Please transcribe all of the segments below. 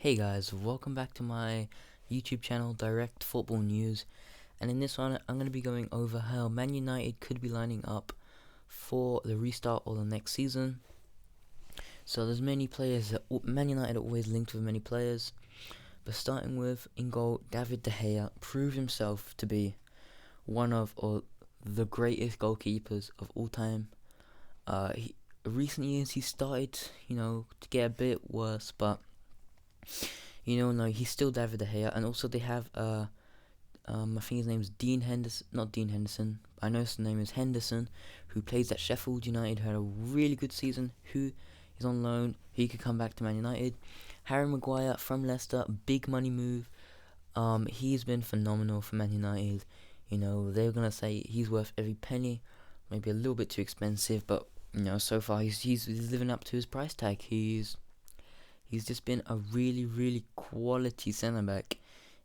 Hey guys, welcome back to my YouTube channel, Direct Football News. And in this one, I'm going to be going over how Man United could be lining up for the restart or the next season. So there's many players that Man United are always linked with many players. But starting with, in goal, David De Gea proved himself to be one of the greatest goalkeepers of all time. Recent years he started, to get a bit worse, but no, he's still David De Gea. And also they have I think his name's Dean Henderson, not Dean Henderson. I know his name is Henderson, who plays at Sheffield United, who had a really good season, who is on loan. He could come back to Man United. Harry Maguire from Leicester, big money move. He's been phenomenal for Man United. They're gonna say he's worth every penny. Maybe a little bit too expensive, but so far he's living up to his price tag. He's just been a really quality centre back.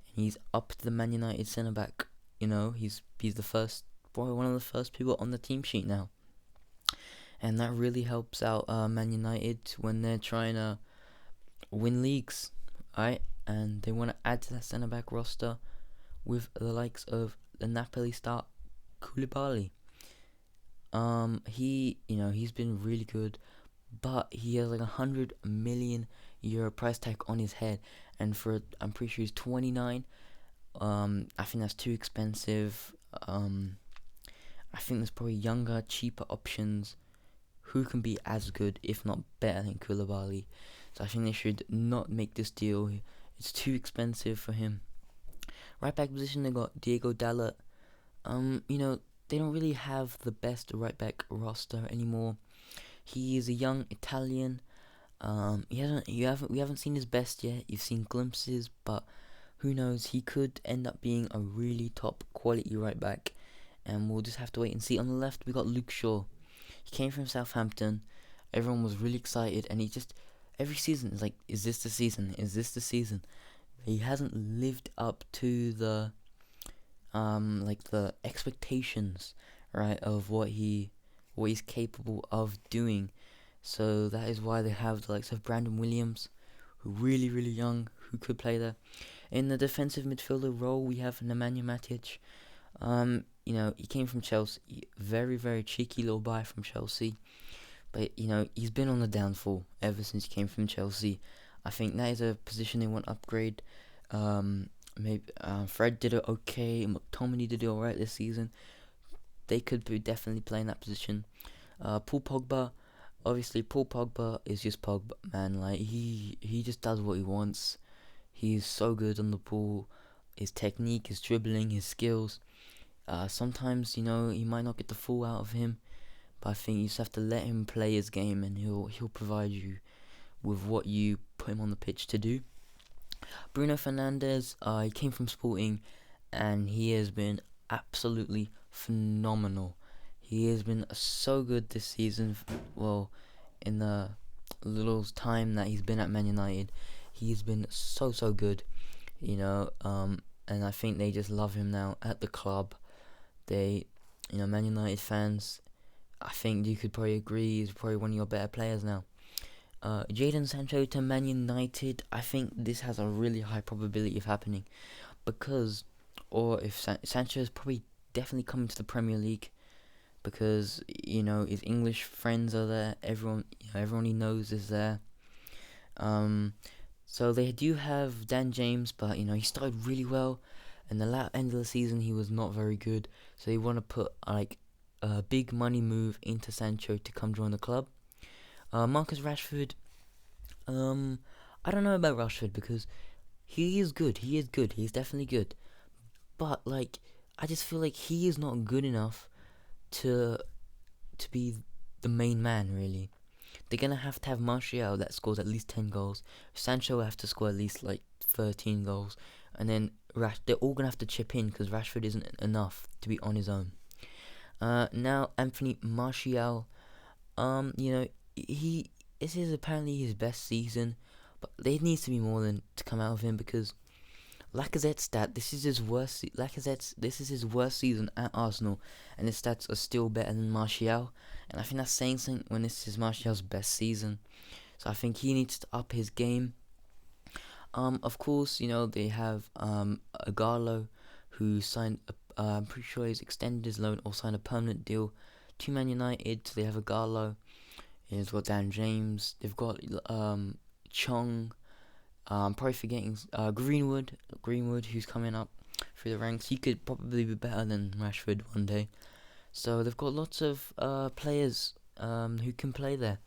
He's up to the Man United centre back. He's the first, probably one of the first people on the team sheet now, and that really helps out Man United when they're trying to win leagues, right? And they want to add to that centre back roster with the likes of the Napoli star Koulibaly. He's been really good, but he has like €100 million price tag on his head, and I'm pretty sure he's 29. I think that's too expensive. I think there's probably younger, cheaper options who can be as good, if not better, than Koulibaly. So I think they should not make this deal. It's too expensive for him. Right back position, they got Diego Dalot. They don't really have the best right back roster anymore. He is a young Italian. We haven't seen his best yet. You've seen glimpses, but who knows? He could end up being a really top quality right back, and we'll just have to wait and see. On the left, we got Luke Shaw. He came from Southampton. Everyone was really excited, and he just every season is like, is this the season? Is this the season? He hasn't lived up to the the expectations, right, of what he's capable of doing. So that is why they have the likes of Brandon Williams, who really young, who could play there. In the defensive midfielder role, we have Nemanja Matic. He came from Chelsea, very cheeky little buy from Chelsea, but he's been on the downfall ever since he came from Chelsea. I think that is a position they want to upgrade. Maybe Fred did it okay. McTominay did it alright this season. They could be definitely playing that position. Paul Pogba. Obviously, Paul Pogba is just Pogba, man. Like, he just does what he wants. He's so good on the ball. His technique, his dribbling, his skills. Sometimes, he might not get the full out of him, but I think you just have to let him play his game, and he'll provide you with what you put him on the pitch to do. Bruno Fernandes, he came from Sporting, and he has been absolutely phenomenal. He has been so good this season. Well, in the little time that he's been at Man United, he's been so good. And I think they just love him now at the club. Man United fans, I think you could probably agree, he's probably one of your better players now. Jadon Sancho to Man United, I think this has a really high probability of happening, because, or if Sancho is probably definitely coming to the Premier League, because his English friends are there. Everyone he knows is there. So they do have Dan James, but he started really well, and the end of the season he was not very good. So they want to put a big money move into Sancho to come join the club. Marcus Rashford. I don't know about Rashford, because he is good. He's definitely good, but I just feel like he is not good enough to be the main man, really. They're gonna have to have Martial that scores at least 10 goals. Sancho will have to score at least 13 goals, and then they're all gonna have to chip in, because Rashford isn't enough to be on his own. Now Anthony Martial, this is apparently his best season, but there needs to be more than to come out of him, because Lacazette's stat, this is his worst season at Arsenal, and his stats are still better than Martial, and I think that's saying something when this is Martial's best season. So I think he needs to up his game. Of course, they have Agallo, who signed. I'm pretty sure he's extended his loan or signed a permanent deal to Man United. So they have Agallo. They've got Dan James. They've got Chung. Probably forgetting Greenwood, who's coming up through the ranks. He could probably be better than Rashford one day. So they've got lots of players who can play there.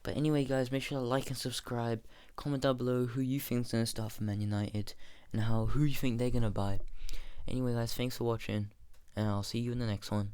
But anyway, guys, make sure to like and subscribe. Comment down below who you think's gonna start for Man United and who you think they're gonna buy. Anyway, guys, thanks for watching, and I'll see you in the next one.